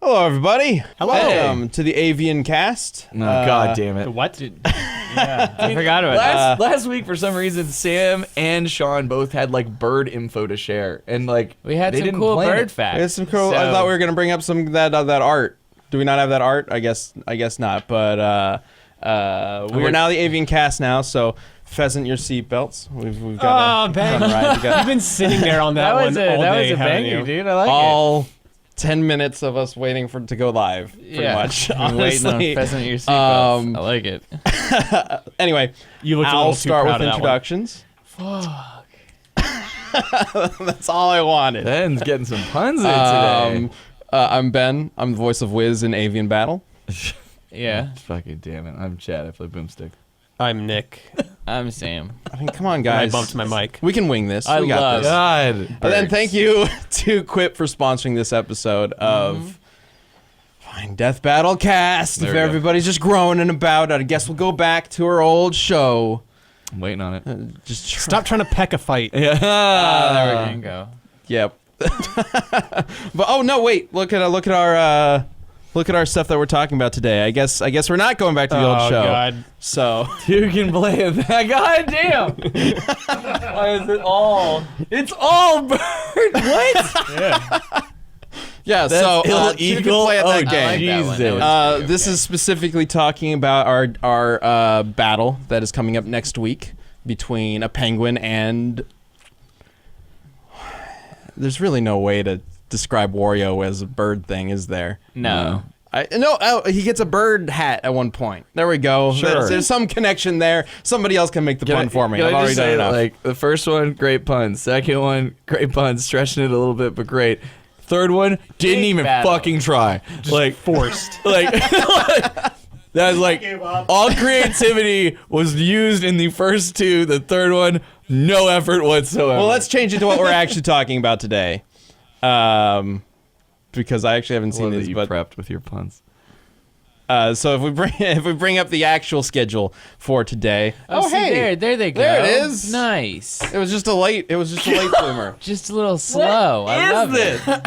Hello, everybody. Hello. Welcome to the Avian Cast. Oh, God damn it. What? Yeah, I forgot about that. Last week, for some reason, Sam and Sean both had like bird info to share, and like We had they some didn't cool plan bird it. facts. It's some cool. I thought we were gonna bring up some that art. Do we not have that art? I guess not. But we are now the Avian Cast now. So fasten your seatbelts. We've got. Ben, ride. you've been sitting there on that, that was one a all that day, was a haven't banger, you? dude. I like all 10 minutes of us waiting for it to go live. Pretty Yeah. much. it. Waiting on Honestly. fasten your seatbelts. I like it. Anyway, You looked a I'll little too start proud with of that introductions. Fuck. That's all I wanted. Ben's getting some puns in today. I'm Ben. I'm the voice of Wiz in Avian Battle. Yeah. Fucking damn it. I'm Chad. I play Boomstick. one. I'm Nick. I'm Sam. I mean, come on, I guys. bumped my mic. We can wing this. I we got love- this. God. And then thank you to Quip for sponsoring this episode of Fine Death Battle Cast. There If we go. everybody's just groaning about it, I guess we'll go back to our old show. I'm waiting on it. Just Stop trying to peck a fight. Yeah. There we go. Yep. But oh no, wait! Look at our stuff that we're talking about today. I guess we're not going back to the old Oh, show. God. So You can play it back. God damn. Why is it all? It's all bird. What? Yeah. yeah, That's so you can illegal. play at that Oh, game. I like that one. That Jesus. was pretty This okay. is specifically talking about our battle that is coming up next week between a penguin and. There's really no way to describe Wario as a bird thing, is there? No. He gets a bird hat at one point. There we go. Sure. There's some connection there. Somebody else can make the pun for me. Can I I've already just done say, enough. like, the first one, great pun. Second one, great pun. Stretching it a little bit, but great. Third one, didn't Big even battle. fucking try. Like, Forced. like, that was like, all creativity was used in the first two. The third one, no effort whatsoever. Well, let's change it to what we're actually talking about today. Because I actually haven't seen Love that these, you but prepped with your puns. so if we bring up the actual schedule for today. Oh, see, hey, there they go. there it is. Nice. it was just a late bloomer. Just a little slow. I love this? it.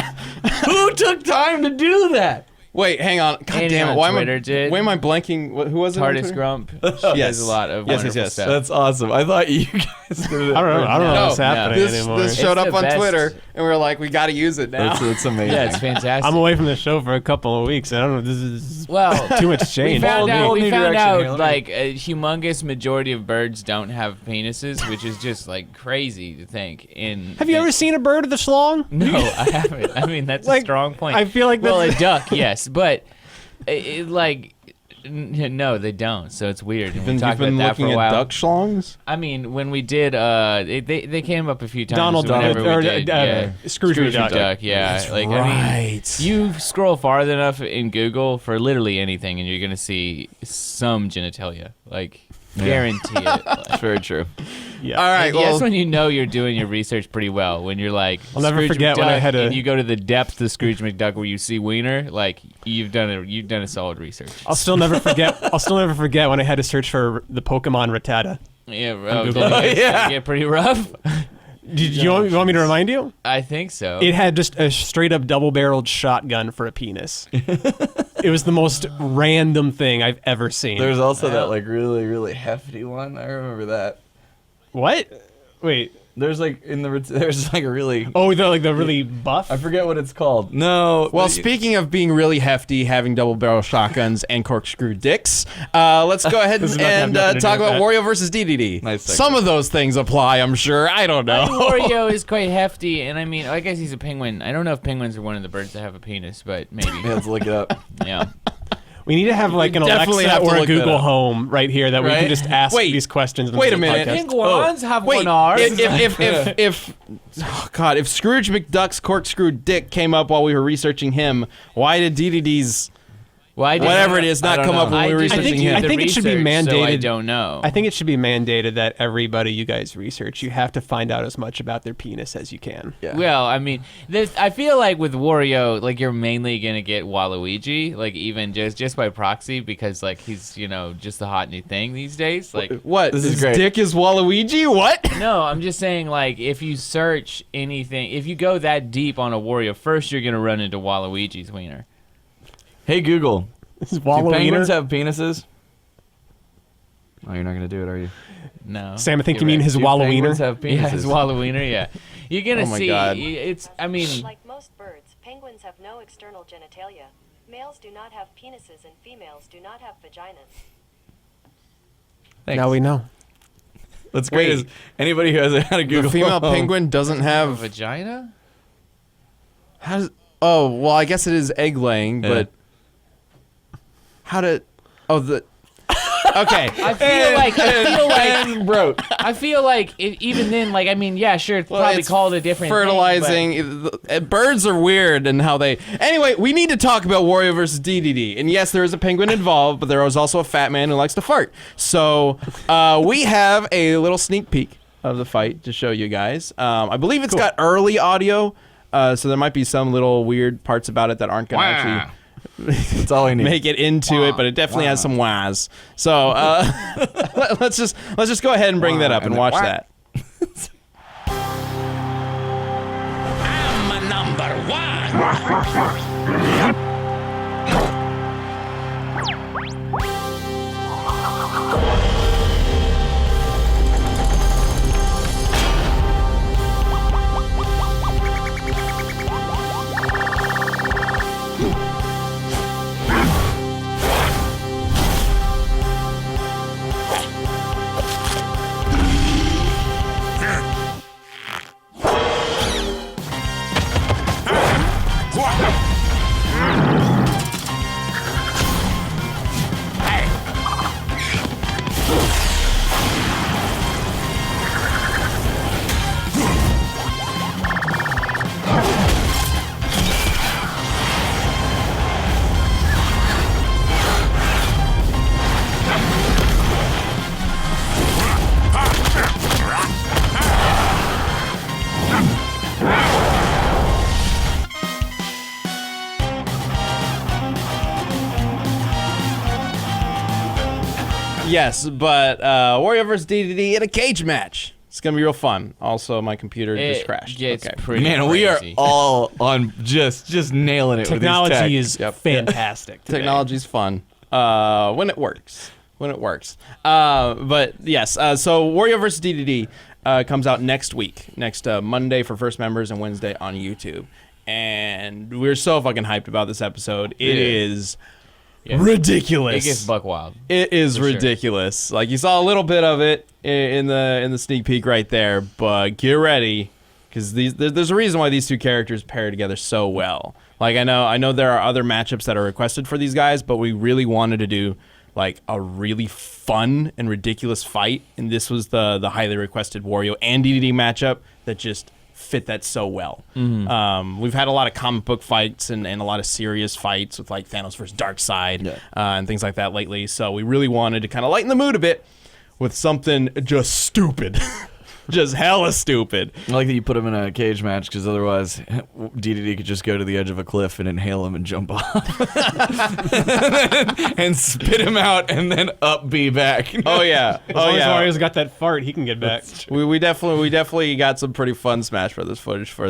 Who took time to do that? Wait, hang on. God Andy damn it! on Why Twitter did. am I blanking? Who was it? on TARDIS Twitter? Grump. Yes. There's a lot of Yes, wonderful yes. stuff. That's awesome. I thought you guys did it. I don't know No, what's happening This anymore. showed It's up the on best. Twitter, and we were like, we got to use it now. That's amazing. Yeah, it's fantastic. I'm away from the show for a couple of weeks. I don't know. This is well, too much we change. found Whole out, new direction here. Let me- like a humongous majority of birds don't have penises, which is just like crazy to think. Have you ever seen a bird this long? No, I haven't. I mean, that's a Like, strong point. I feel like well, that's- a duck, yes, but no, they don't. So it's weird. And we You've talked been about that for looking a at while. duck schlongs? I mean, when we did, they came up a few times. Donald whenever Duck. we did, yeah. Scrooge McDuck. Yeah, That's like right. I mean, you scroll far enough in Google for literally anything, and you're gonna see some genitalia. Like, guarantee it. It's Like, very true. Yeah. All right, that's well, when you know you're doing your research pretty well. When you're like, I'll never Scrooge forget when I McDuck, had a- and you go to the depth of Scrooge McDuck where you see wiener. Like, you've done a solid research. I'll still never forget when I had to search for the Pokemon Rattata. Yeah, Google. did it get pretty rough? Did you want me to remind you? I think so. It had just a straight up double-barreled shotgun for a penis. It was the most random thing I've ever seen. There's also that like really, really hefty one. I remember that. What? Wait. There's like there's like a really Oh, the really buff. I forget what it's called. No. Well, speaking of being really hefty, having double barrel shotguns and corkscrew dicks, let's go ahead Does not have and nothing to talk do with about that. Wario versus Dedede. Nice segue. Some of those things apply, I'm sure. I don't I know. think Wario is quite hefty, and I mean, I guess he's a penguin. I don't know if penguins are one of the birds that have a penis, but maybe. Yeah, let's look it up. Yeah. We need to have like an definitely Alexa have to or a look that Google up. Home right here that we Right? can just ask Wait. these questions. Wait a on the minute. podcast. Penguins have Wait, one arm. if Scrooge McDuck's corkscrew dick came up while we were researching him, why did Dedede's Why did whatever it is not don't come know. up when we were I didn't researching do him? I the think it should be research, so I mandated. don't know. I think it should be mandated that everybody you guys research, you have to find out as much about their penis as you can. Yeah. Well, I mean, I feel like with Wario, like you're mainly gonna get Waluigi, like even just by proxy, because like he's just the hot new thing these days. Like, What? This is His great. dick is Waluigi? What? no, I'm just saying like if you search anything, if you go that deep on a Wario, first you're gonna run into Waluigi's wiener. Hey Google, This is do penguins Walloweener. have penises? Oh, you're not gonna do it, are you? No. Sam, I think you You're mean right. his Do penguins Walloweener. have penises? Yeah, his Walloweener, yeah. You're gonna Oh my see. God. It's. I mean, Like most birds, penguins have no external genitalia. Males do not have penises and females do not have vaginas. Thanks. Now we know. What's great is anybody who hasn't had a Google The female Home- penguin doesn't a have. vagina. How's, oh well, I guess it is egg laying, Yeah. but how did? Oh the. Okay. I feel like even then, like I mean, yeah, sure, it's probably it's called a different thing, fertilizing. Birds are weird and how they. Anyway, we need to talk about Wario versus Dedede. And yes, there is a penguin involved, but there was also a fat man who likes to fart. So we have a little sneak peek of the fight to show you guys. I believe it's got early audio, so there might be some little weird parts about it that aren't going to actually. That's all I need. Make it into it, but it definitely has some whas. So let's just go ahead and bring that up and watch that. I'm number one. Yes, but Wario vs. Dedede in a cage match. It's gonna be real fun. Also, my computer just crashed. It's Okay. pretty Man, we are crazy. all on just nailing it. Technology with these is tech. fantastic. today. Technology's fun when it works. When it works. But yes, so Wario vs. Dedede comes out next week, next Monday for first members and Wednesday on YouTube. And we're so fucking hyped about this episode. It is ridiculous. It gets buck wild. It is For sure. ridiculous. Like you saw a little bit of it in the sneak peek right there, but get ready because there's a reason why these two characters pair together so well. Like I know there are other matchups that are requested for these guys, but we really wanted to do like a really fun and ridiculous fight, and this was the highly requested Wario and Dedede matchup that just fit that so well. We've had a lot of comic book fights and a lot of serious fights with like Thanos versus Darkseid and things like that lately. So we really wanted to kind of lighten the mood a bit with something just stupid. Just hella stupid. I like that you put him in a cage match because otherwise DDD could just go to the edge of a cliff and inhale him and jump off. and spit him out and then up B back. Oh yeah. As Oh long as yeah. Mario's got that fart, he can get back. We definitely got some pretty fun Smash Brothers footage for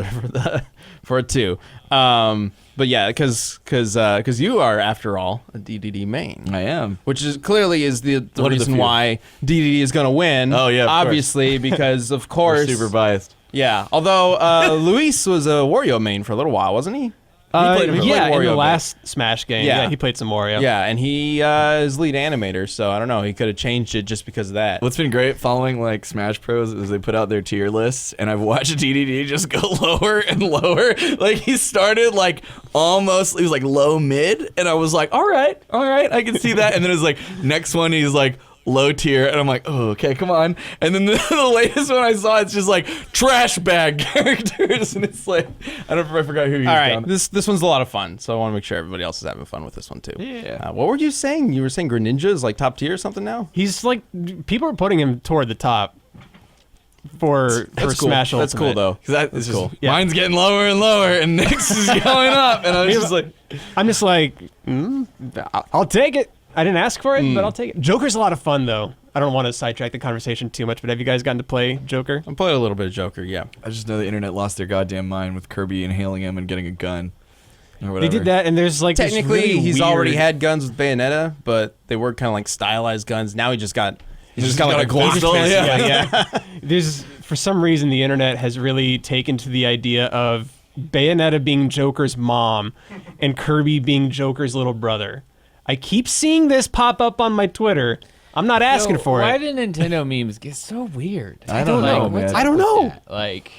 it too. But yeah, because you are after all a DDD main. I am. Which is clearly is the One of the reason few. why DDD is gonna win. Oh, yeah, of course. obviously because of We're course. super biased. Yeah, although Luis was a Wario main for a little while, wasn't he? played Yeah, Wario in a the bit. last Smash game, Yeah. yeah, he played some Wario. Yeah, and he is lead animator, so I don't know. He could have changed it just because of that. What's been great following like Smash Bros is they put out their tier lists, and I've watched DDD just go lower and lower. Like he started like almost, he was like low mid, and I was like, all right, I can see that. And then it was like next one, he's like low tier, and I'm like, oh, okay, come on. And then the latest one I saw, it's just like trash bag characters, and it's like I forgot who he was. All right, down. this one's a lot of fun, so I want to make sure everybody else is having fun with this one too. Yeah. What were you saying? You were saying Greninja is like top tier or something now? He's like, people are putting him toward the top for Cool. Smash Ultimate. That's cool though. Because that's That's just, cool. Yeah. mine's getting lower and lower, and Nick's is going up, and I was just like, I'm just like, I'll take it. I didn't ask for it, but I'll take it. Joker's a lot of fun, though. I don't want to sidetrack the conversation too much, but have you guys gotten to play Joker? I'm playing a little bit of Joker, yeah. I just know the internet lost their goddamn mind with Kirby inhaling him and getting a gun. or whatever. They did that, and there's like this Technically, really he's weird- already had guns with Bayonetta, but they were kind of like stylized guns. Now he just got like got a a Glock pistol, pistol. yeah. There's for some reason the internet has really taken to the idea of Bayonetta being Joker's mom and Kirby being Joker's little brother. I keep seeing this pop up on my Twitter. I'm not asking Yo, for why it. do Nintendo memes get so weird? I don't know, Like, what's man. up I don't with know. that? Like,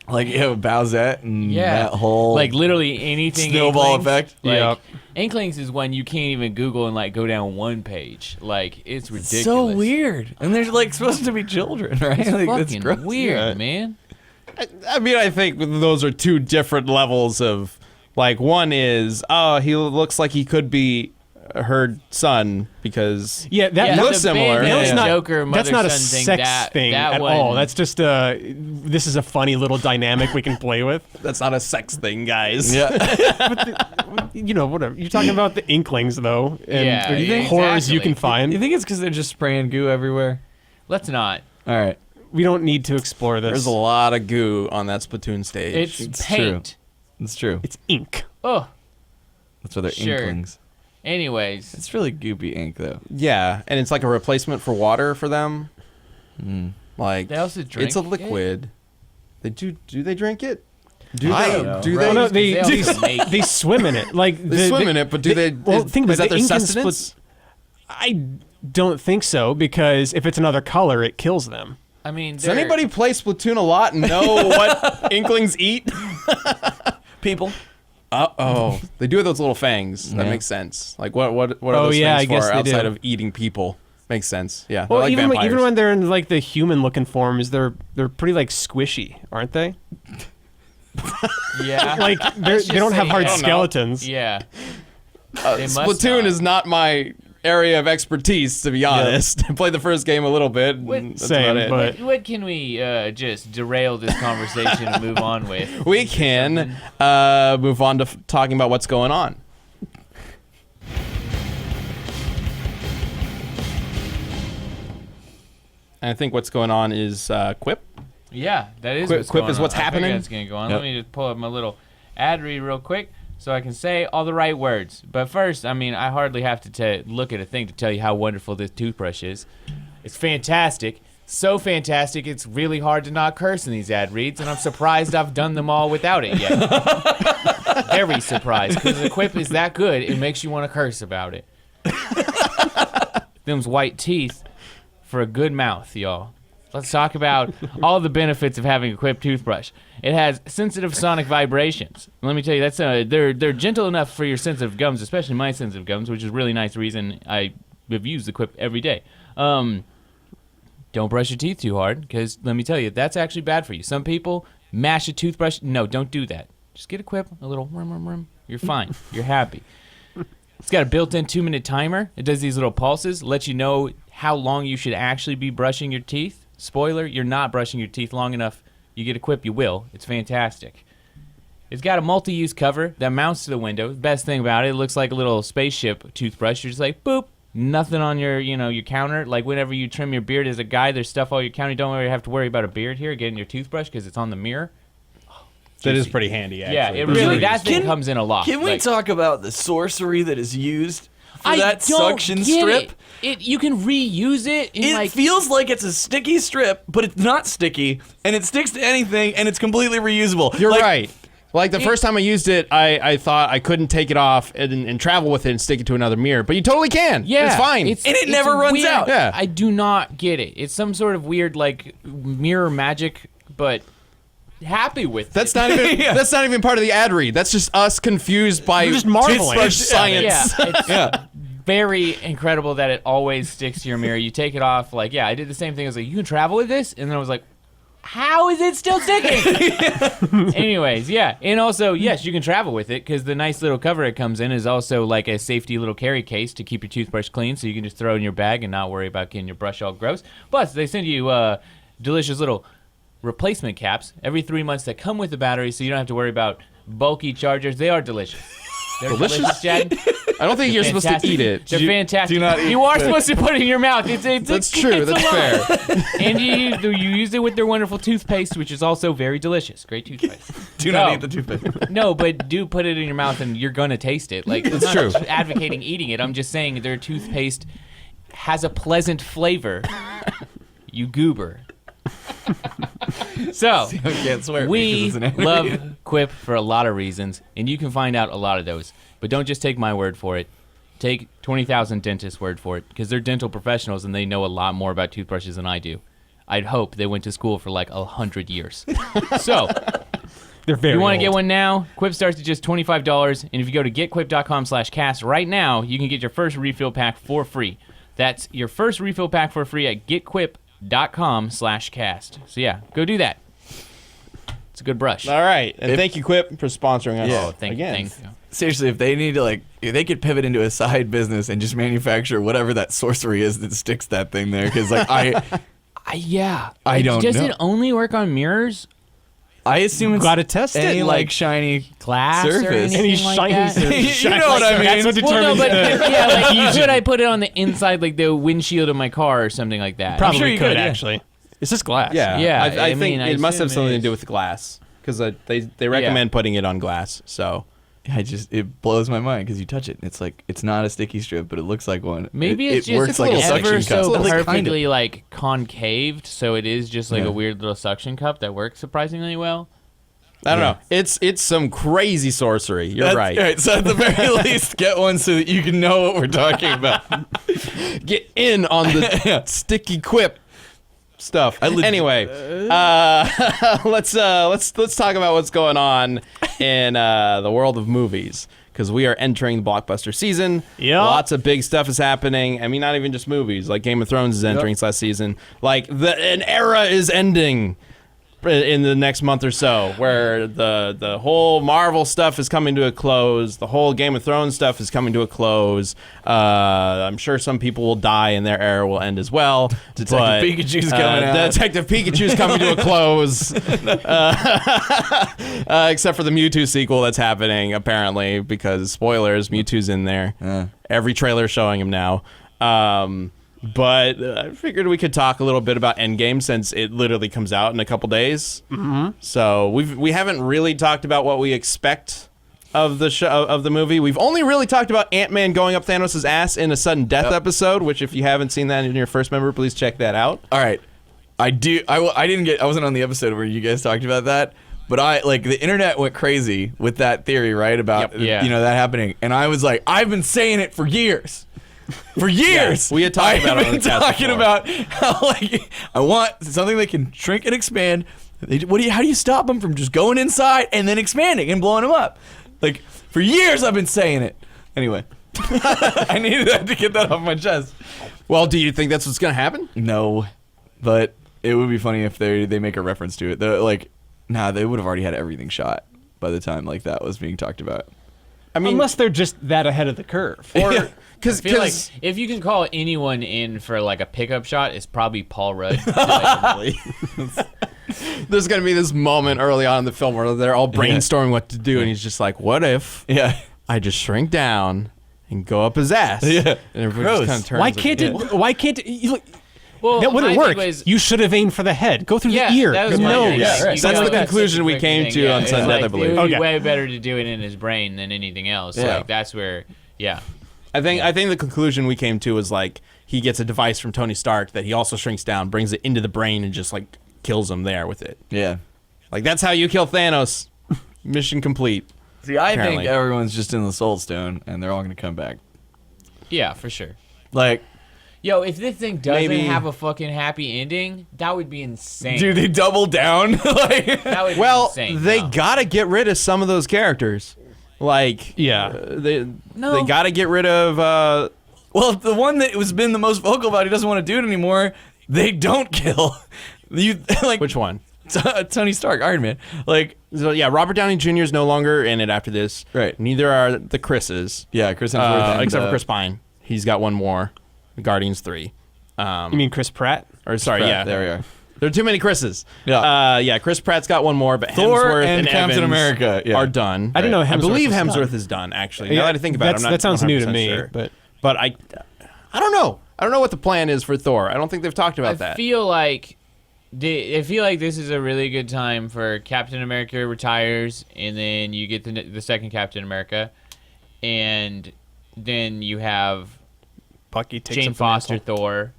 Like, Bowsette and yeah, that whole like literally anything. snowball Inklings, effect. Like, Yep. Inklings is one you can't even Google and like go down one page. Like, it's ridiculous. so weird. And they're like supposed to be children, right? It's like, that's fucking gross. weird, Yeah. man. I mean, I think those are two different levels of like one is he looks like he could be her son because Yeah, that looks the similar. Bayonetta Yeah, that's not, Joker, that's not a mother-son thing, sex thing that at one- all. That's just this is a funny little dynamic we can play with. that's not a sex thing, guys. Yeah. You know, whatever. You're talking about the Inklings, though, and Yeah, the horrors you exactly. can find. You think it's because they're just spraying goo everywhere? Let's not. All right. We don't need to explore this. There's a lot of goo on that Splatoon stage. It's true. paint. It's true. It's ink. Oh, That's why they're Sure. Inklings. anyways. It's really goopy ink, though. Yeah, and it's like a replacement for water for them. Mm. Like They also drink it's a it? liquid. They do they drink it? Do I they? don't know. Do Right. they? No, They also make- they swim in it. Like They swim in it, but do they? Well, think is about that it, their the ink and sustenance? I don't think so because if it's another color, it kills them. I mean, Does anybody play Splatoon a lot and know what Inklings eat? People. Oh, they do have those little fangs. That Yeah. makes sense. Like what are Oh, those yeah, things I guess for they outside do. of eating people? Makes sense. Yeah. Well, they're like even vampires. when they're in like the human-looking forms, they're pretty like squishy, aren't they? Yeah. Like Let's they don't just have say hard yes. skeletons. Yeah. They must Splatoon not. is not my area of expertise, to be honest. I played the first game a little bit. and What- that's Same, about it. but- What can we just derail this conversation and move on with? We can move on to talking about what's going on. And I think what's going on is Quip. Yeah, that is Quip- what's Quip going is what's on. I figured happening? That's gonna go on. Yep. Let me just pull up my little ad read real quick so I can say all the right words. But first, I mean, I hardly have to look at a thing to tell you how wonderful this toothbrush is. It's fantastic. So fantastic, it's really hard to not curse in these ad reads, and I'm surprised I've done them all without it yet. Very surprised, because the Quip is that good, it makes you want to curse about it. Them's white teeth for a good mouth, y'all. Let's talk about all the benefits of having a Quip toothbrush. It has sensitive sonic vibrations. Let me tell you, that's they're gentle enough for your sensitive gums, especially my sensitive gums, which is a really nice reason I have used the Quip every day. Don't brush your teeth too hard, because let me tell you, that's actually bad for you. Some people mash a toothbrush. No, don't do that. Just get a Quip, a little rum. You're fine. You're happy. It's got a built-in 2-minute timer. It does these little pulses, lets you know how long you should actually be brushing your teeth. Spoiler, you're not brushing your teeth long enough. You get a Quip, you will. It's fantastic. It's got a multi-use cover that mounts to the window. The best thing about it looks like a little spaceship toothbrush. You're just like, boop. Nothing on your, your counter. Like whenever you trim your beard as a guy, there's stuff on your counter. You don't really have to worry about a beard here, getting your toothbrush because it's on the mirror. That is pretty handy, actually. Yeah, it really, that thing comes in a lot. Can we Like, talk about the sorcery that is used for I that don't suction get strip? It you can reuse it in It like feels like it's a sticky strip, but it's not sticky, and it sticks to anything, and it's completely reusable. You're Like, right. Like the first time I used it, I thought I couldn't take it off and travel with it and stick it to another mirror, but you totally can. Yeah, it's fine. And it never runs weird. out. Yeah. I do not get it. It's some sort of weird like mirror magic, but happy with That's it. not even that's not even part of the ad read. That's just us confused by We're just marveling. toothbrush science. Yeah, it's very incredible that it always sticks to your mirror. You take it off, like, I did the same thing. I was like, you can travel with this? And then I was like, how is it still sticking? Anyways, yeah. And also, yes, you can travel with it because the nice little cover it comes in is also like a safety little carry case to keep your toothbrush clean so you can just throw it in your bag and not worry about getting your brush all gross. Plus, they send you delicious little replacement caps every 3 months that come with the battery so you don't have to worry about bulky chargers. They are delicious. They're delicious, Jed. I don't think you're supposed to eat it. They're fantastic. do not eat you are quip. supposed to put it in your mouth. That's true. That's fair. And you use it with their wonderful toothpaste, which is also very delicious. Great toothpaste. Do not eat the toothpaste. No, but do put it in your mouth and you're gonna taste it. Like it's true. not advocating eating it. I'm just saying their toothpaste has a pleasant flavor. You goober. So I can't swear. we because it's an anime. love Quip for a lot of reasons, and you can find out a lot of those. But don't just take my word for it. Take 20,000 dentists' word for it, because they're dental professionals and they know a lot more about toothbrushes than I do. I'd hope they went to school for like 100 years. So They're very you want to old. get one now? Quip starts at just $25, and if you go to getquip.com/cast right now, you can get your first refill pack for free. That's your first refill pack for free at getquip.com/cast. So yeah, go do that. It's a good brush. All right, and thank you, Quip, for sponsoring us. Yeah. Oh, thank again. you. Seriously, if they need to if they could pivot into a side business and just manufacture whatever that sorcery is that sticks that thing there, because Yeah. I don't Does know. it only work on mirrors? I assume it's Gotta test it, any like- shiny Glass or surface. anything Any like shiny that? surface. You know what I mean. That's what Well, no, determines but the yeah, like adhesion. could I put it on the inside, like the windshield of my car or something like that? Probably sure you could, could, yeah. actually. It's just glass. Yeah, Yeah, I I think mean, I it must have assume something it to do is. with glass because they recommend putting it on glass. So it blows my mind because you touch it and it's like it's not a sticky strip, but it looks like one. Maybe it it's just works like a suction ever cup. so Like, kinda. perfectly like concaved, so it is just like Yeah. a weird little suction cup that works surprisingly well. I don't know. It's some crazy sorcery. You're That's- right. All right, so at the very least, get one so that you can know what we're talking about. Get in on the sticky Quip stuff. Anyway, let's talk about what's going on in the world of movies because we are entering the blockbuster season. Yep. Lots of big stuff is happening. I mean, not even just movies. Like Game of Thrones is entering its last season. Like an era is ending in the next month or so, where the whole Marvel stuff is coming to a close, the whole Game of Thrones stuff is coming to a close. I'm sure some people will die and their era will end as well. Detective Pikachu's coming out. Detective Pikachu's coming to a close, except for the Mewtwo sequel that's happening apparently because spoilers, Mewtwo's in there. Every trailer showing him now. But I figured we could talk a little bit about Endgame since it literally comes out in a couple days. Mm-hmm. So we haven't really talked about what we expect of the show of the movie. We've only really talked about Ant-Man going up Thanos' ass in a sudden death episode. Which, if you haven't seen that in your first member, please check that out. All right, I wasn't on the episode where you guys talked about that. But the internet went crazy with that theory, right? About Yep. Yeah. that happening, and I was like, I've been saying it for years. For years, we had talked about it on the cast talking before. about how I want something that can shrink and expand. How do you stop them from just going inside and then expanding and blowing them up? Like for years, I've been saying it. Anyway, I needed to get that off my chest. Well, do you think that's what's gonna happen? No, but it would be funny if they make a reference to it. They would have already had everything shot by the time that was being talked about. I mean, Unless they're just that ahead of the curve. or I because feel like if you can call anyone in for like a pickup shot, it's probably Paul Rudd. there's gonna be this moment early on in the film where they're all brainstorming what to do, and he's just like, "What if I just shrink down and go up his ass?" Yeah. And everybody Gross. just kind of turns. Why can't it? Why can't it? Look, Well, that wouldn't my work. thing was- You should have aimed for the head. Go through yeah, the ear. that was the my nose. thing. Yeah, right. You That's go the back conclusion to we the came thing. to on it's Sunday, like, I believe. It would be Okay. way better to do it in his brain than anything else. Yeah. Like that's where, I think the conclusion we came to was he gets a device from Tony Stark that he also shrinks down, brings it into the brain, and just kills him there with it. Yeah. That's how you kill Thanos. Mission complete. See, I Apparently. think everyone's just in the Soul Stone, and they're all going to come back. yeah, for sure. Yo, If this thing doesn't Maybe- have a fucking happy ending, that would be insane. dude, they double down. That would be Well, insane. they No. gotta get rid of some of those characters. Yeah. They gotta get rid of. Well, the one that was been the most vocal about he doesn't want to do it anymore, they don't kill. Which one? Tony Stark, Iron Man. So yeah, Robert Downey Jr. is no longer in it after this. Right. Neither are the Chris's. Yeah, Chris Hemsworth. and, Except for Chris Pine. He's got one more. Guardians 3. You mean Chris Pratt? Or sorry, Pratt, yeah. There we are. There are too many Chris's. Yeah. Chris Pratt's got one more, but Thor Hemsworth and Captain Evans America, yeah. are done. I didn't know I Hemsworth believe was Hemsworth done. is done, actually. Now that I think about it, I'm not that sounds new to 100% me, sure. but I don't know. I don't know what the plan is for Thor. I don't think they've talked about I that. feel like this is a really good time for Captain America retires, and then you get the second Captain America, and then you have Bucky takes Jane up the mantle. Foster Thor.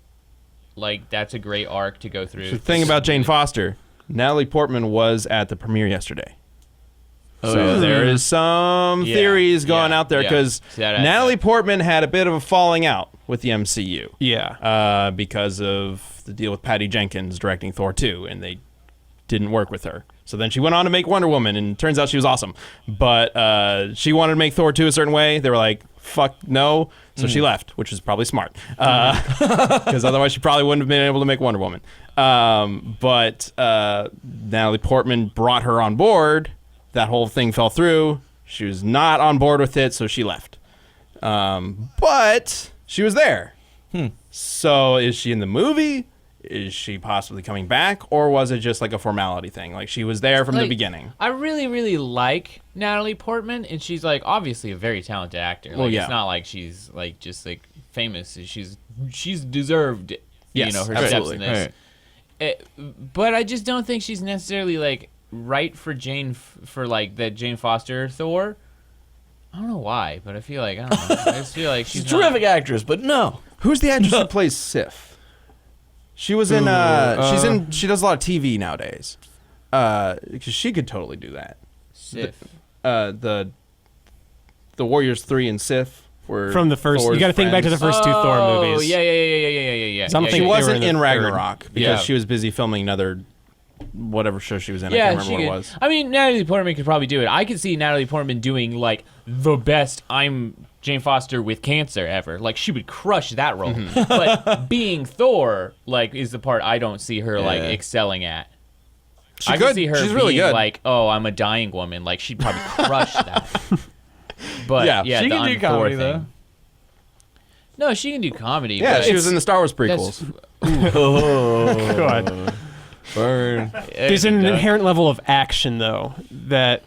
Like, that's a great arc to go through. The thing about Jane Foster, Natalie Portman was at the premiere yesterday. Oh, So yeah. there is some Yeah, theories going yeah, out there yeah. because See, that adds Natalie up. Portman had a bit of a falling out with the MCU Yeah. because of the deal with Patty Jenkins directing Thor 2, and they didn't work with her. So then she went on to make Wonder Woman, and turns out she was awesome. But she wanted to make Thor 2 a certain way. They were like, fuck no. So she left, which is probably smart. Because otherwise she probably wouldn't have been able to make Wonder Woman. But Natalie Portman brought her on board. That whole thing fell through. She was not on board with it, so she left. But she was there. So is she in the movie? Is she possibly coming back? Or was it just like a formality thing? Like she was there from the Like, beginning. I really, really like Natalie Portman, and she's like obviously a very talented actor. Like, Well, yeah. It's not like she's like just like famous. She's deserved, Yes, her absolutely. steps in this. But I just don't think she's necessarily like right for for like that Jane Foster Thor. I don't know why, but I feel like I don't know. I just feel like She's she's a terrific actress, but no. Who's the actress who plays Sif? She was in. She does a lot of TV nowadays. Because she could totally do that. Sif. The Warriors 3 and Sif were From the first, Thor's you got to think back to the friends. first two Thor movies. Yeah. Some She think they were wasn't in in the Ragnarok because Yeah. she was busy filming another whatever show she was in. I Yeah, can't remember she what could. it was. I mean, Natalie Portman could probably do it. I could see Natalie Portman doing like the best I'm Jane Foster with cancer ever. Like she would crush that role. Mm-hmm. But being Thor, like, is the part I don't see her like Yeah. excelling at. She I could. could see her She's being really good. like, oh, I'm a dying woman. Like she'd probably crush that. But Yeah. yeah, She the can do I'm Thor comedy, thing. though. No, she can do comedy. Yeah, but she was it's- in the Star Wars that's- prequels. God. Burn. There's an inherent level of action, though, that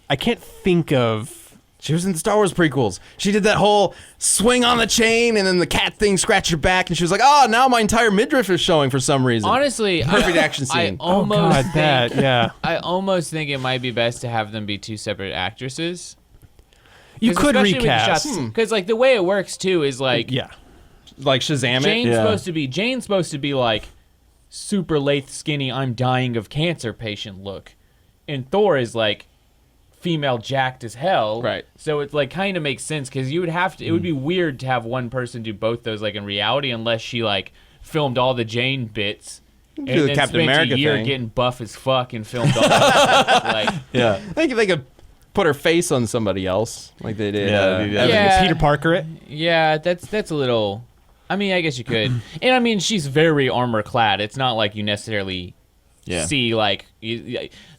I can't think of. She was in the Star Wars prequels. She did that whole swing on the chain and then the cat thing scratched her back and she was like, oh, now my entire midriff is showing for some reason. Honestly, Perfect action I scene. almost God, think, that, yeah. I almost think it might be best to have them be two separate actresses. You could recast. Because like the way it works too is like Yeah. Like Shazam it. Jane's Yeah. supposed to be like super lathe skinny I'm dying of cancer patient look, and Thor is like female jacked as hell. Right. So it's like kind of makes sense because you would have to. It would be weird to have one person do both those like in reality unless she like filmed all the Jane bits. And Do the then Captain spent America a year thing. getting buff as fuck and filmed all that. Like, Yeah. I think they could put her face on somebody else like they did. Yeah, dude, yeah. Yeah. Peter Parker it. yeah, that's a little. I mean, I guess you could. And I mean, she's very armor clad. It's not like you necessarily Yeah. see like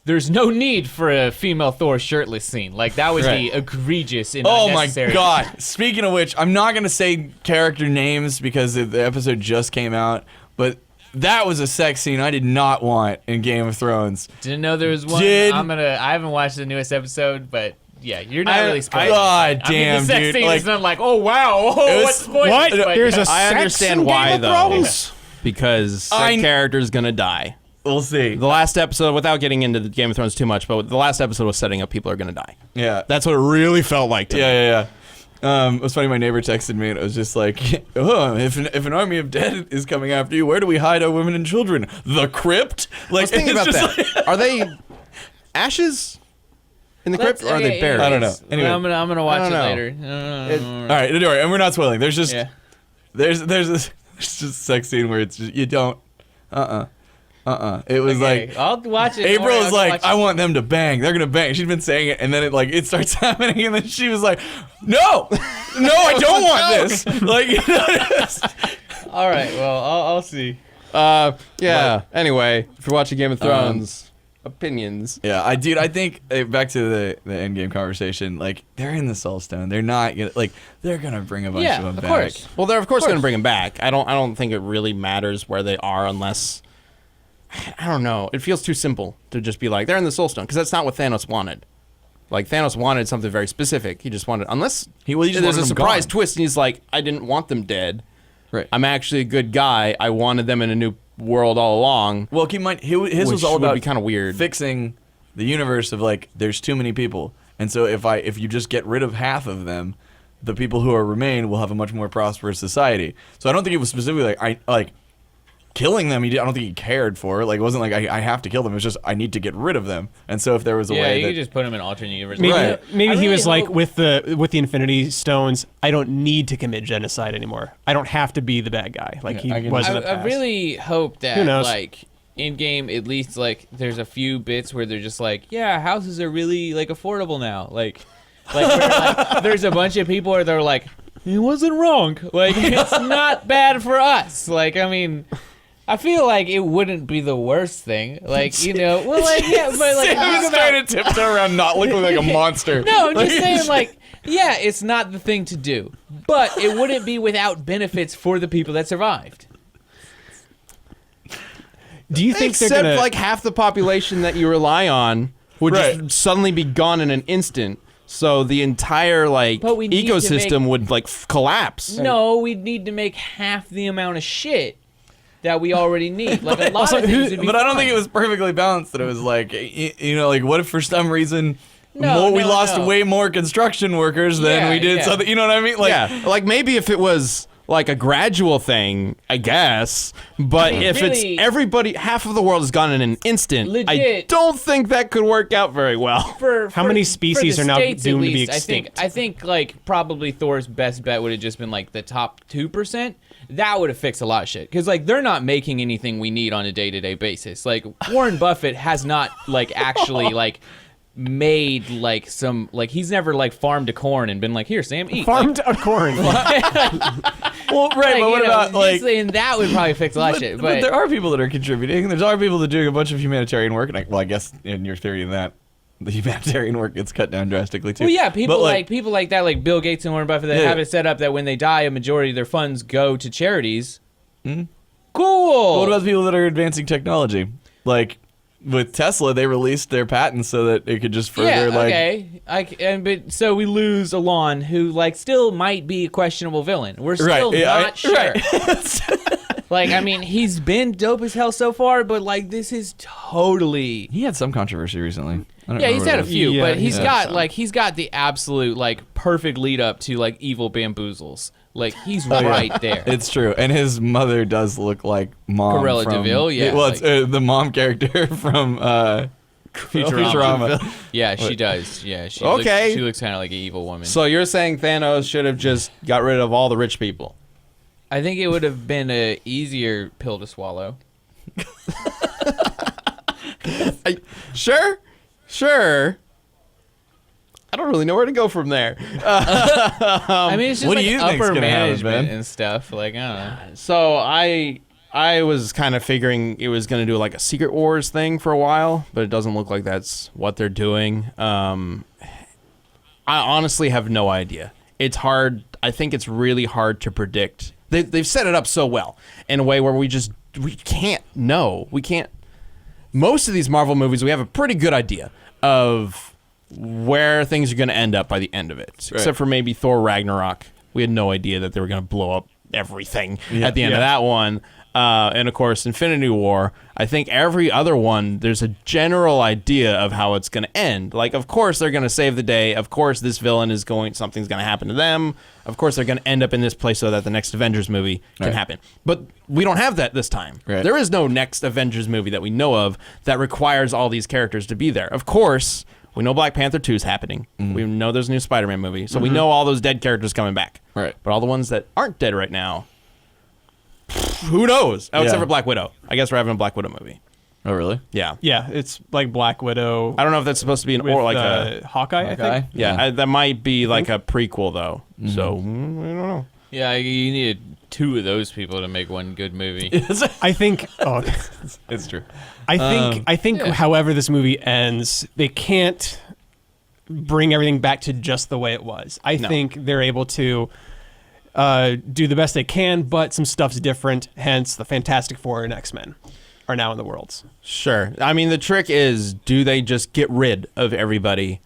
there's no need for a female Thor shirtless scene. Like that would be Right. egregious and Oh my unnecessary. god. Speaking of which, I'm not going to say character names because the episode just came out, but that was a sex scene I did not want in Game of Thrones. Didn't know there was one. Did- I haven't watched the newest episode, but yeah, you're not really spoiling. God I mean, damn, the sex dude. scene Like, is not like, oh wow, oh, It was- what's spoiling? What? But, There's a I sex understand in why Game of though. Thrones? Because I- that character's gonna die. we'll see. The last episode, without getting into the Game of Thrones too much, but the last episode was setting up people are gonna die. Yeah. That's what it really felt like to me. Yeah. It was funny. My neighbor texted me, and it was just like, "Oh, if an army of dead is coming after you, where do we hide our women and children? The crypt." I Like, was thinking it's about just that. like- Are they ashes in the crypt, or are they buried? I don't know. Anyway. I'm gonna watch I it don't know. later. all right, don't worry, and we're not spoiling. There's just Yeah. there's this just a sex scene where it's just you don't. It was Okay, like. I'll watch it. April I'll is like, watch I want them to bang. They're gonna bang. She's been saying it, and then it starts happening, and then she was like, No, I don't want this. Like, All right, well, I'll see. Yeah. Anyway, if you're watching Game of Thrones, opinions. yeah, I think back to the Endgame conversation. Like, they're in the Soul Stone. They're not gonna they're gonna bring a bunch Yeah, of them of back. course. Well, they're of course going to bring him back. I don't think it really matters where they are unless I don't know. It feels too simple to just be like, they're in the Soul Stone, because that's not what Thanos wanted. Like, Thanos wanted something very specific. He just wanted, unless He just there's wanted a them surprise gone. twist, and he's like, I didn't want them dead. Right. I'm actually a good guy. I wanted them in a new world all along. Well, keep in mind, his Which was all would about be kinda weird. fixing the universe of like, there's too many people, and so if you just get rid of half of them, the people who are remain will have a much more prosperous society. So I don't think it was specifically like killing them. I don't think he cared for. Like, it wasn't like I have to kill them. It was just I need to get rid of them. And so if there was a Yeah, way you that could just put him in alternate universe. Maybe, Right. maybe I he really was like hope- with the Infinity Stones. I don't need to commit genocide anymore. I don't have to be the bad guy like Yeah, I he can- was in I, the I past. really hope that Who knows? like in game at least like there's a few bits where they're just like, yeah, houses are really like affordable now. Like where, like there's a bunch of people where they're like, it wasn't wrong. Like it's not bad for us. Like I mean, I feel like it wouldn't be the worst thing. Like you know, well like yeah, but like I'm just trying to tiptoe around, not looking like a monster. no, I'm just saying like. Yeah, it's not the thing to do, but it wouldn't be without benefits for the people that survived. Do you think Except they're gonna like half the population that you rely on would Right. just suddenly be gone in an instant. So the entire like But we need to ecosystem make- would like collapse. No, we'd need to make half the amount of shit that we already need. Like a lot Also, of things would be But I don't fine. think it was perfectly balanced. That it was like, you know, like what if for some reason No, we no, lost no. way more construction workers than Yeah, we did yeah. something. You know what I mean? Like, Yeah, like maybe if it was like a gradual thing, I guess. But if Really- it's everybody, half of the world is gone in an instant, I Legit. don't think that could work out very well. For many for species the are now states, at doomed to be least, extinct? I think like probably Thor's best bet would have just been like the top 2%. That would have fixed a lot of shit because like they're not making anything we need on a day-to-day basis. Like Warren Buffett has not like actually like made like some like he's never like farmed a corn and been like here Sam eat. farmed a corn? well, right. Like, but what you know, about like? just saying that would probably fix a lot of shit. But there are people that are contributing. There's other people that are doing a bunch of humanitarian work. And I guess in your theory of that, the humanitarian work gets cut down drastically too. Well, yeah, people But, like people like that, like Bill Gates and Warren Buffett, that Yeah. have it set up that when they die, a majority of their funds go to charities. Hmm? Cool. But what about the people that are advancing technology? Like with Tesla, they released their patents so that it could just further but so we lose Elon, who like still might be a questionable villain. We're still not sure. Right. Like, I mean, he's been dope as hell so far, but like this is totally. He had some controversy recently. I don't Yeah, remember he's what had it a was. few, Yeah, but he's he's got had like he's got the absolute like perfect lead up to like evil bamboozles. Like he's right there. It's true, and his mother does look like mom. Cruella from, DeVille, yeah, Well, it's like- the mom character from Futurama. Yeah, she does. Yeah, she Okay. looks kind of like an evil woman. So you're saying Thanos should have just got rid of all the rich people? I think it would have been a easier pill to swallow. Sure. I don't really know where to go from there. I mean, it's just what do like you think's upper gonna happen, management Ben? and stuff. Like I don't know. So I was kind of figuring it was going to do like a Secret Wars thing for a while, but it doesn't look like that's what they're doing. I honestly have no idea. It's hard. I think it's really hard to predict. They've set it up so well in a way where we can't know. We can't. Most of these Marvel movies, we have a pretty good idea of where things are going to end up by the end of it. Right. Except for maybe Thor Ragnarok. We had no idea that they were going to blow up everything Yeah. at the end of that one. And of course, Infinity War. I think every other one, there's a general idea of how it's going to end. Like, of course, they're going to save the day. Of course, this villain something's going to happen to them. Of course, they're going to end up in this place so that the next Avengers movie can Right. happen. But we don't have that this time. Right. There is no next Avengers movie that we know of that requires all these characters to be there. Of course, we know Black Panther 2 is happening. We know there's a new Spider-Man movie. So we know all those dead characters coming back. Right. But all the ones that aren't dead right now, who knows? Oh, except Yeah. for Black Widow. I guess we're having a Black Widow movie. Oh, really? Yeah. Yeah, it's like Black Widow. I don't know if that's supposed to be an with, or like a Hawkeye, I Hawkeye? think. yeah. That might be like a prequel though. So I don't know. Yeah, you needed two of those people to make one good movie. I think. Oh, It's true. I think. Yeah. However, this movie ends, they can't bring everything back to just the way it was. I No. think they're able to do the best they can, but some stuff's different. Hence, the Fantastic Four and X-Men. are now in the worlds. Sure. I mean, the trick is, do they just get rid of everybody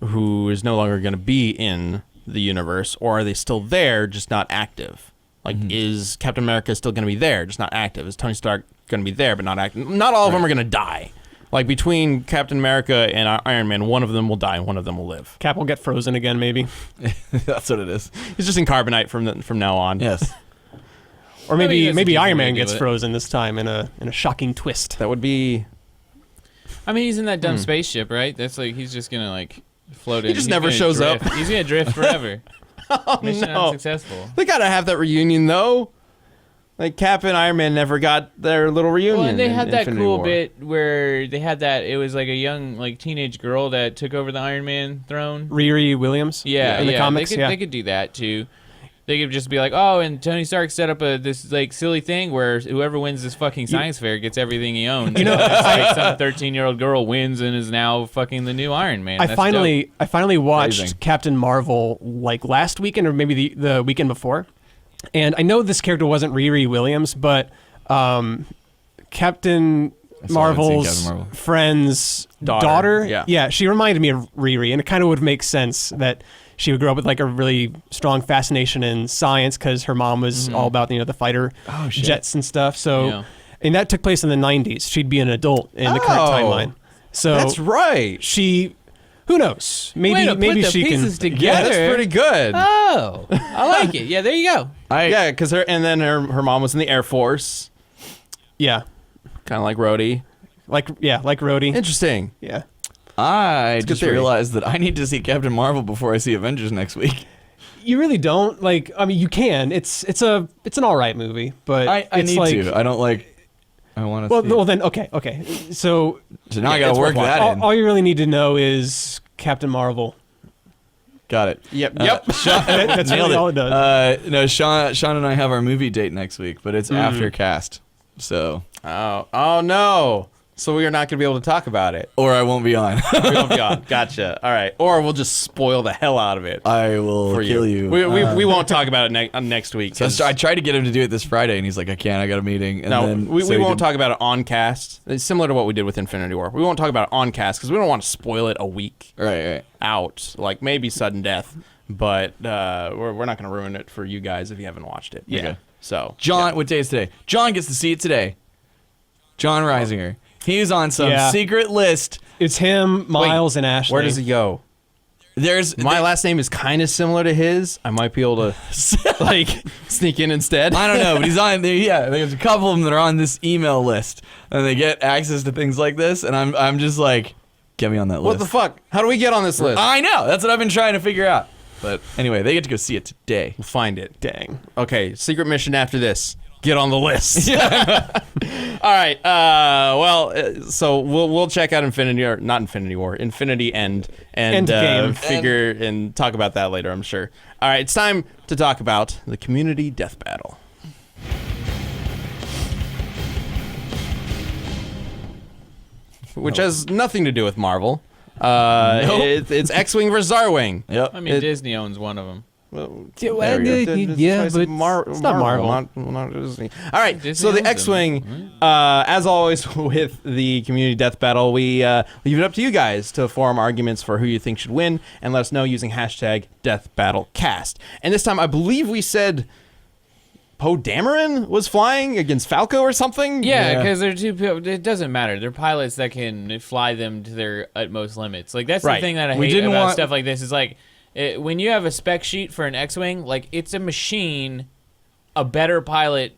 who is no longer going to be in the universe, or are they still there, just not active? Like, is Captain America still going to be there, just not active? Is Tony Stark going to be there, but not active? Not all of them are going to die. Like, between Captain America and Iron Man, one of them will die and one of them will live. Cap will get frozen again, maybe. That's what it is. He's just in carbonite from now on. Yes. Or I mean, maybe that's a maybe decent Iron way to Man do gets it. frozen this time in a shocking twist. That would be... I mean, he's in that dumb spaceship, right? That's like he's just gonna like float in. just He's never gonna shows up. drift. He's gonna drift forever. Oh, Mission no. unsuccessful. They gotta have that reunion, though. Like, Cap and Iron Man never got their little reunion. Well, and they in had that Infinity cool War. bit where they had that. It was like a young, like teenage girl that took over the Iron Man throne. Riri Williams. Yeah, in the comics. They could do that too. They could just be like, oh, and Tony Stark set up this like silly thing where whoever wins this fucking science fair gets everything he owns. You know, it's like some 13-year-old girl wins and is now fucking the new Iron Man. I That's finally watched Amazing. Captain Marvel like last weekend or maybe the weekend before, and I know this character wasn't Riri Williams, but Captain Marvel's Captain Marvel. friend's Daughter, daughter, yeah. she reminded me of Riri, and it kind of would make sense that she would grow up with like a really strong fascination in science because her mom was all about the fighter jets and stuff. So, Yeah. and that took place in the 90s. She'd be an adult in the current Oh. timeline. So That's right. she, who knows? Way Maybe to maybe put the she can. pieces together. Yeah, that's pretty good. Oh, I like it. Yeah, there you go. Yeah, because her mom was in the Air Force, Yeah, kind of like Rhodey. like Rhodey. Interesting. Yeah, I good just theory. realized that I need to see Captain Marvel before I see Avengers next week. you really don't like. I mean, you can. It's an all right movie, but I it's need like, to. I don't like. I want to. Well, see well it. then okay. So So now I it's gotta work worthwhile. that in. all you really need to know is Captain Marvel. Got it. Yep. That's Nailed really it. all it does. No, Sean and I have our movie date next week, but it's after cast. So, Oh no. So we are not going to be able to talk about it. or I won't be on. We won't be on. Gotcha. All right. Or we'll just spoil the hell out of it I will for kill you. We won't talk about it next week. So 'cause- I tried to get him to do it this Friday, and he's like, I can't. I got a meeting. And no, then, we so he won't did- talk about it on cast. It's similar to what we did with Infinity War. We won't talk about it on cast because we don't want to spoil it a week Right. out. Like maybe sudden death, but we're not going to ruin it for you guys if you haven't watched it. Yeah. Okay. So John, what day is today? John gets to see it today. John Reisinger. He's on some Yeah. secret list. It's him, Miles, and Ashley. where does he go? There's My last name is kind of similar to his. I might be able to like sneak in instead. I don't know, but he's on there. Yeah, there's a couple of them that are on this email list, and they get access to things like this. And I'm just like, get me on that list. What the fuck? How do we get on this list? I know. That's what I've been trying to figure out. But anyway, they get to go see it today. We'll find it. Dang. Okay, secret mission after this. Get on the list. All right. So we'll check out Infinity End and Endgame. figure and talk about that later, I'm sure. All right, it's time to talk about the community death battle. Which has nothing to do with Marvel. It's X-Wing versus Zarwing. Yep. I mean, Disney owns one of them. Yeah, but it's not Marvel. Not Disney. All right, Disney so the owns X-Wing, as always with the community death battle, we leave it up to you guys to form arguments for who you think should win and let us know using hashtag #DeathBattleCast. And this time, I believe we said Poe Dameron was flying against Falco or something? Yeah, because they're two people. It doesn't matter. They're pilots that can fly them to their utmost limits. Like that's Right. the thing that I We hate didn't about want- stuff like this. Is like when you have a spec sheet for an X-wing, like it's a machine, a better pilot.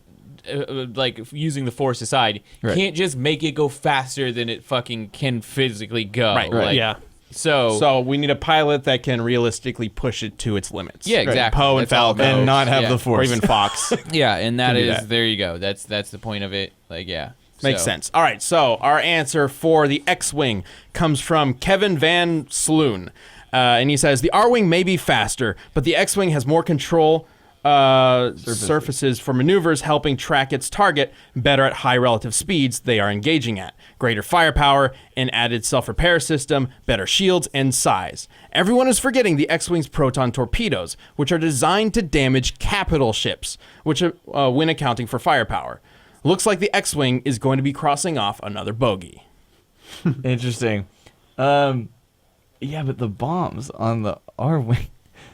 Like using the force aside, Right. can't just make it go faster than it fucking can physically go. Right. Like, Yeah. So we need a pilot that can realistically push it to its limits. Yeah, exactly. Poe and That's all it Falco. and not have Yeah. the Or force. even Fox. yeah, and that do is that. there you go. That's the point of it. Like yeah, Makes So- sense. All right, so our answer for the X-Wing comes from Kevin Van Sloon. And he says, the R-Wing may be faster, but the X-Wing has more control surfaces for maneuvers, helping track its target better at high relative speeds they are engaging at. Greater firepower, an added self-repair system, better shields, and size. Everyone is forgetting the X-Wing's proton torpedoes, which are designed to damage capital ships, which when accounting for firepower. Looks like the X-Wing is going to be crossing off another bogey. Interesting. Yeah, but the bombs on the R-Wing.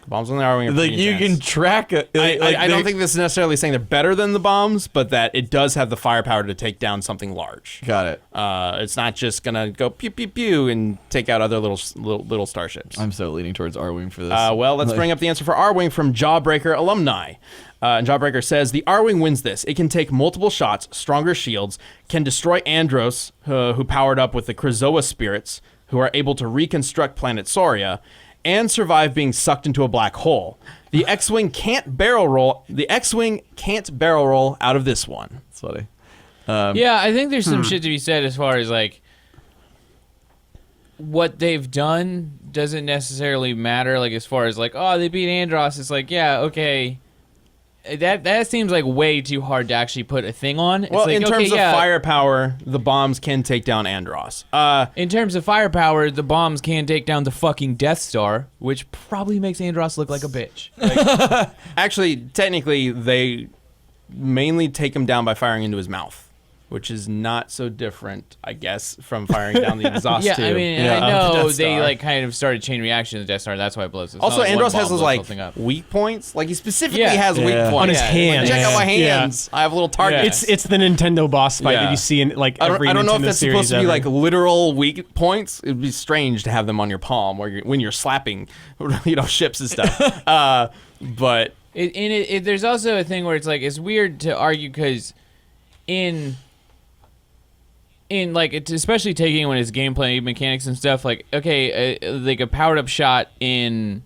Bombs on the R-Wing are Like, pretty you intense. can track it. I don't think this is necessarily saying they're better than the bombs, but that it does have the firepower to take down something large. Got it. It's not just gonna go pew pew pew and take out other little starships. I'm so leaning towards R-Wing for this. Well, let's bring up the answer for R-Wing from Jawbreaker alumni. And Jawbreaker says, the R-Wing wins this. It can take multiple shots, stronger shields, can destroy Andros, who powered up with the Krazoa spirits, who are able to reconstruct planet Soria, and survive being sucked into a black hole. The X-Wing can't barrel roll. The X-Wing can't barrel roll out of this one. That's funny. Yeah, I think there's some shit to be said as far as like what they've done doesn't necessarily matter. Like as far as like, oh, they beat Andros. It's like, yeah, okay. That seems like way too hard to actually put a thing on. It's Well, like, in terms okay, of yeah, firepower, the bombs can take down Andros. in terms of firepower, the bombs can take down the fucking Death Star, which probably makes Andros look like a bitch. Actually, technically, they mainly take him down by firing into his mouth, which is not so different, I guess, from firing down the exhaust Yeah, tube. I mean, Yeah, I of the know Death they Star. like kind of started chain reaction to the Death Star. That's why it blows. It's Also, not like Andros one has bomb those blows the like whole thing up. weak points. Like he specifically Yeah. has weak Yeah. points On his Like, hands. check out my Yeah. hands. I have little targets. It's the Nintendo boss fight Yeah. that you see in like I every don't know if Nintendo that's series supposed to be ever. like literal weak points. It'd be strange to have them on your palm when you're slapping, ships and stuff. But There's also a thing where it's like it's weird to argue because in like it's especially taking when it's gameplay mechanics and stuff like okay like a powered up shot in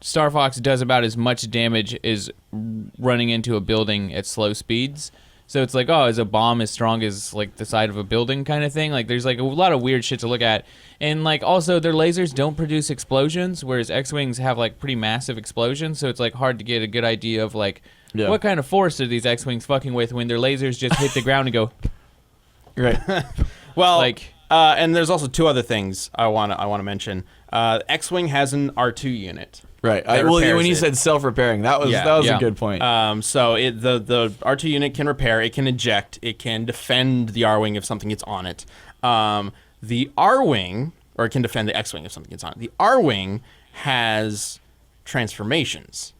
Star Fox does about as much damage as running into a building at slow speeds. So it's like, oh, is a bomb as strong as like the side of a building kind of thing? Like there's like a lot of weird shit to look at. And like also their lasers don't produce explosions, whereas X-Wings have like pretty massive explosions. So it's like hard to get a good idea of like what kind of force are these X-Wings fucking with when their lasers just hit the ground and go Right. well, like and there's also two other things I want to mention. X-Wing has an R2 unit. Right. That Well, repairs when you it. said self-repairing, that was Yeah. a good point. So the R2 unit can repair, it can eject, it can defend the R-Wing if something gets on it. The R-Wing, or it can defend the X-Wing if something gets on it. The R-Wing has transformations.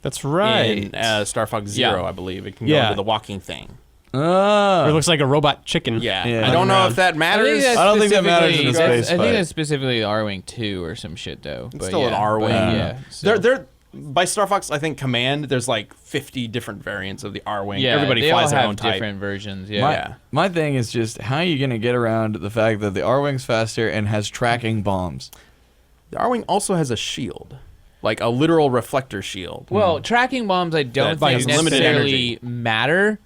That's right. In Star Fox Zero, Yeah. I believe. It can go Yeah. into the walking thing. Or it looks like a robot chicken. Yeah. Yeah. I don't know Around. if that matters. I don't think that matters in a space I think fight. that's specifically the R-Wing 2 or some shit though. It's But still yeah, an R-Wing. but yeah. So. They're by Star Fox, I think Command, there's like 50 different variants of the R-Wing. Yeah, Everybody they flies all their have own type. different versions. Yeah. My, my thing is just how are you going to get around the fact that the R-Wing's faster and has tracking bombs? The R-Wing also has a shield, like a literal reflector shield. Well, tracking bombs I don't That think has limited necessarily energy. matter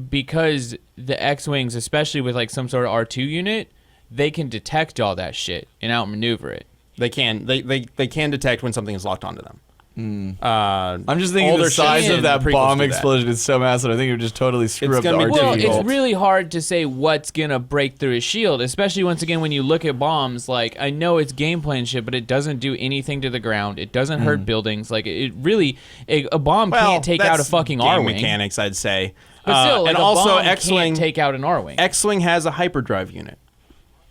because the X-Wings, especially with like some sort of R2 unit, they can detect all that shit and outmaneuver it. They can detect when something is locked onto them. I'm just thinking Older the size ships of that and prequels bomb do that. explosion is so massive. I think it would just totally screw It's up the gonna be R2 Well, difficult. it's really hard to say what's gonna break through his shield, especially once again when you look at bombs. Like I know it's gameplay and shit, but it doesn't do anything to the ground. It doesn't hurt buildings. Like it really, a bomb can't take out a that's fucking game R-wing. mechanics, I'd say. But still, like and a also bomb X-Wing can't take out an R-wing. X-Wing has a hyperdrive unit.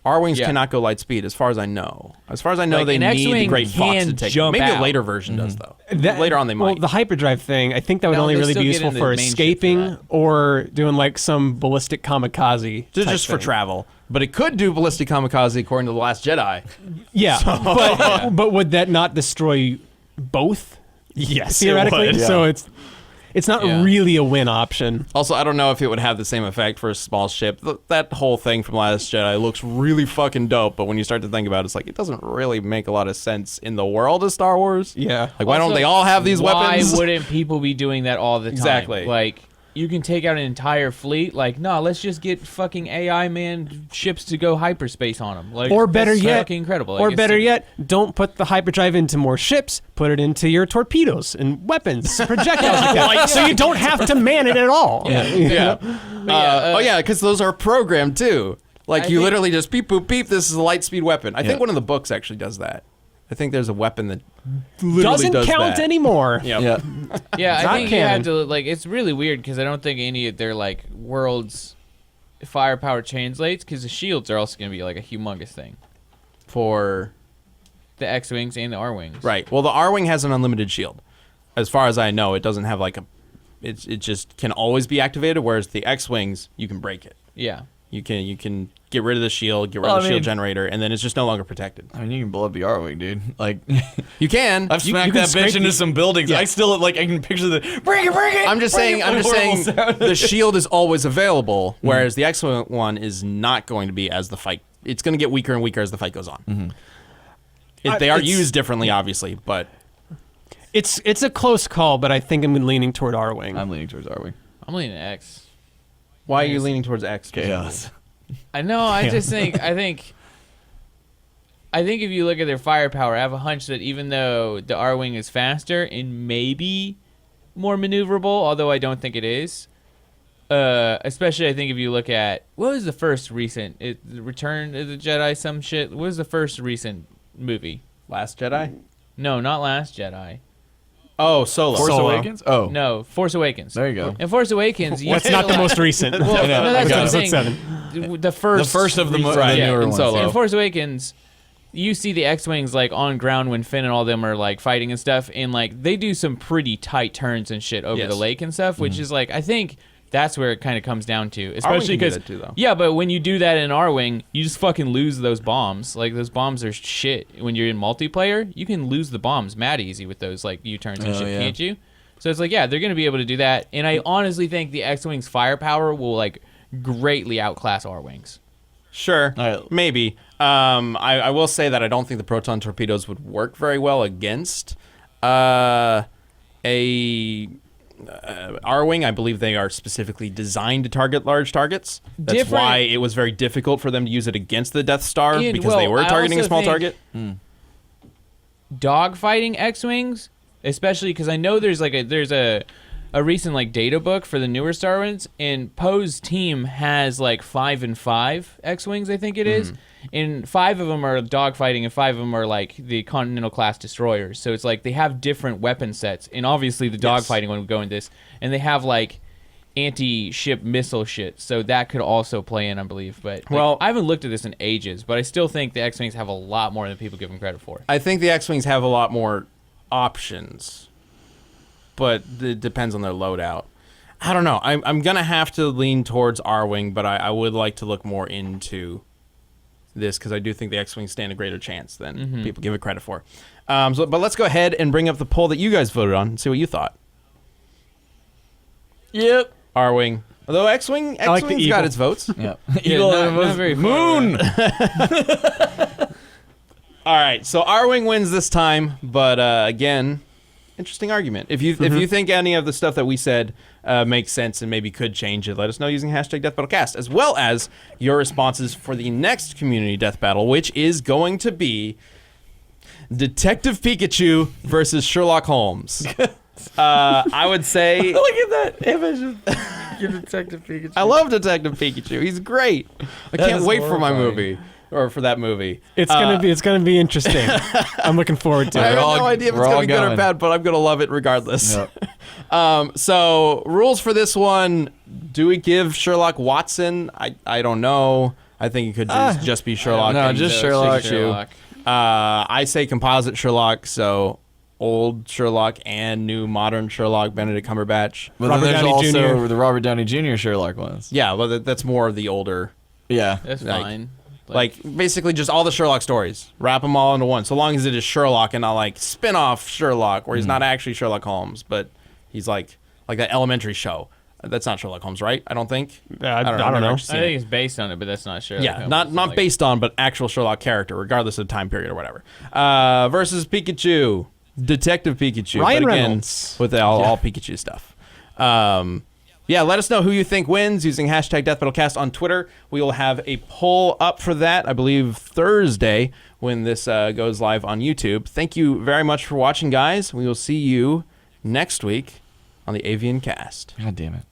R-Wings Yeah. cannot go light speed, as far as I know. As far as I know, Like, they an need the X-Wing Great Fox to can take. jump Maybe a out. later version does though. That- Later on, they Well, might. the hyperdrive thing, I think that would No, only they really still be get useful into for the main ship for escaping that. or doing like some ballistic kamikaze. just type for thing. travel, but it could do ballistic kamikaze according to the Last Jedi. Yeah, but would that not destroy both Yes, theoretically? It would. So it's not Yeah. really a win option. Also, I don't know if it would have the same effect for a small ship. That whole thing from Last Jedi looks really fucking dope, but when you start to think about it, it's like it doesn't really make a lot of sense in the world of Star Wars. Yeah. Like, why don't Also, they all have these weapons? Why wouldn't people be doing that all the time? Exactly. Like, you can take out an entire fleet. Like, no, let's just get fucking AI man ships to go hyperspace on them. Like, Or better that's yet, fucking incredible. or Like, better it's- yet, don't put the hyperdrive into more ships. Put it into your torpedoes and weapons, projectiles like that, so you don't have to man it at all. yeah. Oh yeah, because those are programmed too. Like I you think- literally just beep boop beep. This is a light speed weapon. I Yeah. think one of the books actually does that. I think there's a weapon that literally Doesn't does count that. anymore. Yep. Yeah. Yeah, I Not think you canon. have to like. It's really weird because I don't think any of their like worlds firepower translates because the shields are also going to be like a humongous thing. For The X-wings and the R-wings. right. Well, the R-wing has an unlimited shield. As far as I know, it doesn't have like a. It just can always be activated. Whereas the X-wings, you can break it. Yeah. You can get rid of the shield, get rid Well, of the I shield mean- generator, and then it's just no longer protected. I mean, you can blow up the R-wing, dude. Like, You can. I've smacked can that scrape bitch into the- some buildings. Yeah. I still like. I can picture the bring it. I'm just saying. I'm just saying. The shield is always available, whereas the X-wing one is not going to be as the fight. It's going to get weaker and weaker as the fight goes on. They are It's- used differently, obviously, but It's a close call, but I think I'm leaning toward R-wing. I'm leaning towards R-wing. I'm leaning X. why are you leaning towards X? Chaos. I know. I just think. I think if you look at their firepower, I have a hunch that even though the R-wing is faster and maybe more maneuverable, although I don't think it is. Especially, I think if you look at what was the first recent Return of the Jedi, some shit. What was the first recent movie? Last Jedi. No, not Last Jedi. Oh, Solo. Force Solo. Awakens. Oh, No, Force Awakens. there you go. In Force Awakens, you That's feel not the like- most recent. Well, I know, no, that's I what I'm got saying. Episode 7. The first of the recent- newer in ones. Solo. In Force Awakens, you see the X-wings like on ground when Finn and all them are like fighting and stuff, and like they do some pretty tight turns and shit over Yes. the lake and stuff, which is like I think that's where it kind of comes down to, R-wing especially can do because that too, though. yeah, but when you do that in R-wing, you just fucking lose those bombs. Like those bombs are shit. When you're in multiplayer, you can lose the bombs mad easy with those like U-turns and Oh, shit, yeah. can't you? So it's like yeah, they're gonna be able to do that, and I honestly think the X-wings firepower will like greatly outclass R-wings. Sure, All right. maybe. I will say that I don't think the proton torpedoes would work very well against a R-wing. I believe they are specifically designed to target large targets. That's Different- why it was very difficult for them to use it against the Death Star And, because they well, were I targeting a also small think- target. Dogfighting X-wings, especially because I know there's a recent like data book for the newer Star Wars, and Poe's team has like 5 and 5 X-wings, I think it is, and 5 of them are dogfighting, and 5 of them are like the Continental class destroyers. So it's like they have different weapon sets, and obviously the dogfighting one would go in this, and they have like anti-ship missile shit, so that could also play in, I believe. But like, Well- I haven't looked at this in ages, but I still think the X-wings have a lot more than people give them credit for. I think the X-wings have a lot more options, but it depends on their loadout. I don't know. I'm gonna have to lean towards R-wing, but I would like to look more into this because I do think the X-wings stand a greater chance than people give it credit for. But let's go ahead and bring up the poll that you guys voted on and see what you thought. Yep. R-wing, although X-wing, I like the X-wing's got eagle. its votes. Yeah. Yeah, not very far Moon. All right, so R-wing wins this time, but again, interesting argument. If you think any of the stuff that we said makes sense and maybe could change it, let us know using hashtag DeathBattleCast, as well as your responses for the next community death battle, which is going to be Detective Pikachu versus Sherlock Holmes. I would say Look at that image of your Detective Pikachu. I love Detective Pikachu. He's great. I can't is wait for my horrifying. movie or for that movie. It's gonna be interesting. I'm looking forward to I have it. all- no idea if it's we're going all to be good or going. bad, but I'm going to love it regardless. Yep. So, rules for this one. Do we give Sherlock Watson? I don't know. I think it could just be Sherlock. No, and just Pikachu. Sherlock. I say composite Sherlock, so old Sherlock and new modern Sherlock, Benedict Cumberbatch. But Robert then there's Downey also Jr. the Robert Downey Jr. Sherlock ones. Yeah, well, that's more of the older. Yeah. That's Like- fine. Like, basically just all the Sherlock stories. Wrap them all into one. So long as it is Sherlock and not like spin-off Sherlock where he's not actually Sherlock Holmes, but he's like that elementary show. That's not Sherlock Holmes, right? I don't think. I don't I've never know. actually I seen it. think it's based on it, but that's not sure. Yeah, not based on, but actual Sherlock character, regardless of time period or whatever. Versus Pikachu, Detective Pikachu. Ryan but again, Reynolds. with all Pikachu stuff. Yeah, let us know who you think wins using hashtag DeathBattleCast on Twitter. We will have a poll up for that, I believe, Thursday when this goes live on YouTube. Thank you very much for watching, guys. We will see you next week on the Avian Cast. God damn it.